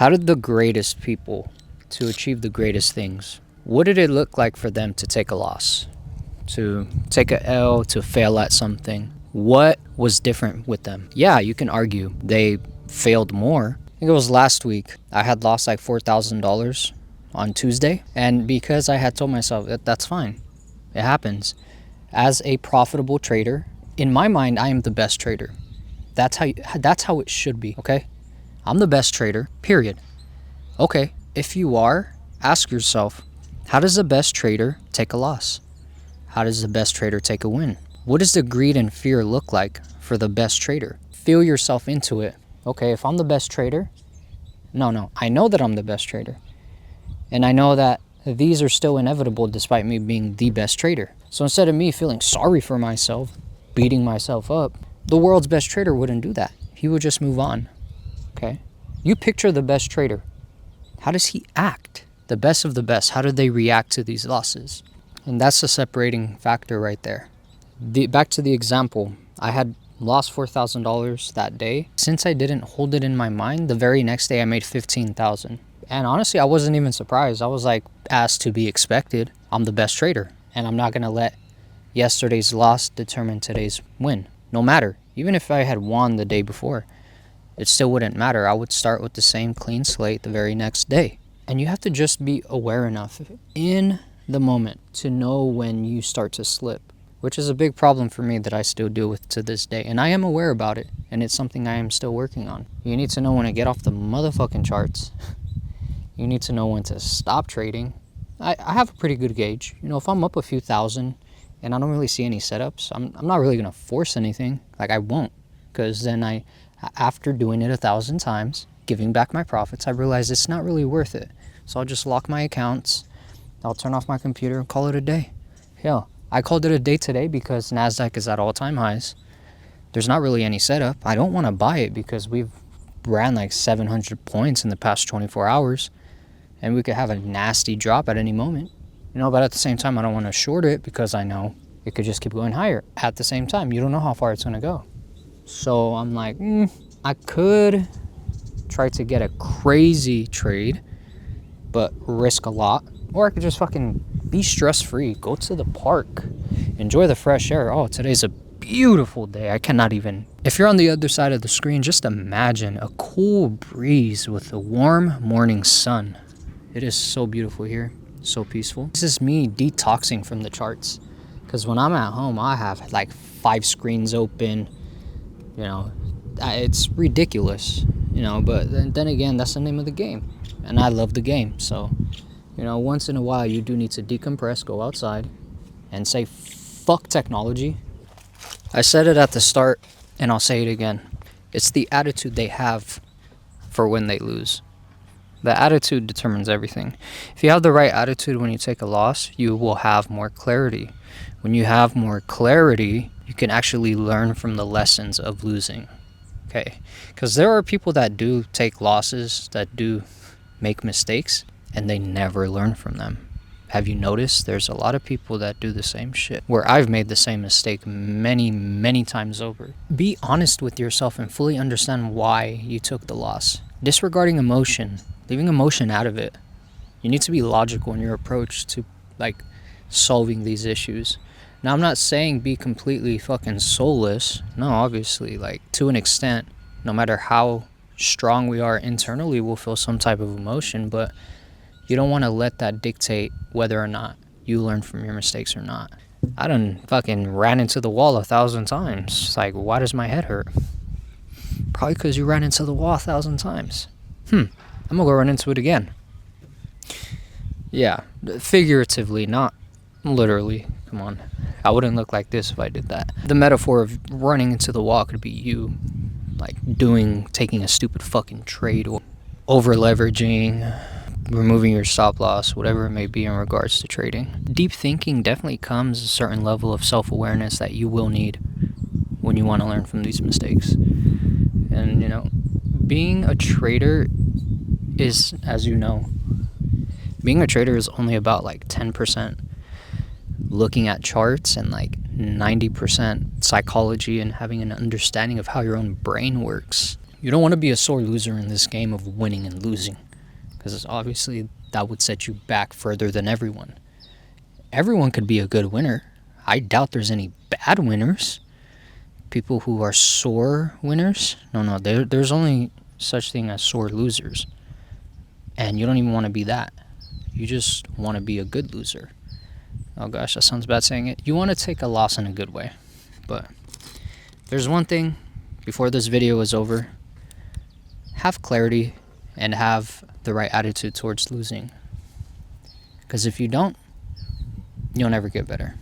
How did the greatest people to achieve the greatest things, what did it look like for them to take a loss, to take a L, to fail at something? What was different with them? Yeah, you can argue they failed more. I think it was last week. I had lost like $4,000 on Tuesday. And because I had told myself that that's fine, it happens. As a profitable trader, in my mind, I am the best trader. That's how it should be, okay? I'm the best trader, period. Okay, if you are, ask yourself, how does the best trader take a loss? How does the best trader take a win? What does the greed and fear look like for the best trader? Feel yourself into it. Okay, if I'm the best trader, no, I know that I'm the best trader. And I know that these are still inevitable despite me being the best trader. So instead of me feeling sorry for myself, beating myself up, the world's best trader wouldn't do that. He would just move on. Okay? You picture the best trader. How does he act? The best of the best. How do they react to these losses? And that's the separating factor right there. Back to the example, I had lost $4,000 that day. Since I didn't hold it in my mind, the very next day I made $15,000. And honestly, I wasn't even surprised. I was like, as to be expected, I'm the best trader. And I'm not going to let yesterday's loss determine today's win. No matter. Even if I had won the day before, it still wouldn't matter. I would start with the same clean slate the very next day. And you have to just be aware enough in the moment to know when you start to slip, which is a big problem for me that I still deal with to this day. And I am aware about it, and it's something I am still working on. You need to know when to get off the motherfucking charts. You need to know when to stop trading. I have a pretty good gauge. You know, if I'm up a few thousand and I don't really see any setups, I'm not really going to force anything. Like, I won't. Because then after doing it 1,000 times, giving back my profits, I realize it's not really worth it. So I'll just lock my accounts. I'll turn off my computer and call it a day. Hell, I called it a day today because NASDAQ is at all-time highs. There's not really any setup. I don't want to buy it because we've ran like 700 points in the past 24 hours. And we could have a nasty drop at any moment. You know, but at the same time, I don't want to short it because I know it could just keep going higher. At the same time, you don't know how far it's going to go. So I'm like, I could try to get a crazy trade, but risk a lot. Or I could just fucking be stress-free, go to the park, enjoy the fresh air. Oh, today's a beautiful day. I cannot even... If you're on the other side of the screen, just imagine a cool breeze with a warm morning sun. It is so beautiful here, so peaceful. This is me detoxing from the charts. Because when I'm at home, I have like 5 screens open. You know, it's ridiculous, you know, but then again, that's the name of the game. And I love the game. So, you know, once in a while, you do need to decompress, go outside, and say, fuck technology. I said it at the start, and I'll say it again. It's the attitude they have for when they lose. The attitude determines everything. If you have the right attitude when you take a loss, you will have more clarity. When you have more clarity, you can actually learn from the lessons of losing. Okay? Because there are people that do take losses, that do make mistakes, and they never learn from them. Have you noticed there's a lot of people that do the same shit, where I've made the same mistake many, many times over. Be honest with yourself and fully understand why you took the loss. Disregarding emotion, leaving emotion out of it. You need to be logical in your approach to, like, solving these issues. Now, I'm not saying be completely fucking soulless. No, obviously, like, to an extent, no matter how strong we are internally, we'll feel some type of emotion, but you don't want to let that dictate whether or not you learn from your mistakes or not. I done fucking ran into the wall 1,000 times. It's like, why does my head hurt? Probably because you ran into the wall 1,000 times. I'm gonna go run into it again. Yeah, figuratively, not literally. Come on. I wouldn't look like this if I did that. The metaphor of running into the wall could be you, like, taking a stupid fucking trade, or over leveraging, removing your stop loss, whatever it may be in regards to trading. Deep thinking definitely comes a certain level of self-awareness that you will need when you want to learn from these mistakes. And, you know, being a trader is, as you know, being a trader is only about like 10% looking at charts and like 90% psychology and having an understanding of how your own brain works. You don't want to be a sore loser in this game of winning and losing, because obviously that would set you back further than everyone. Everyone could be a good winner. I doubt there's any bad winners. People who are sore winners, no, there's only such thing as sore losers. And you don't even want to be that. You just want to be a good loser. Oh gosh, that sounds bad saying it. You want to take a loss in a good way. But there's one thing before this video is over. Have clarity and have the right attitude towards losing. Because if you don't, you'll never get better.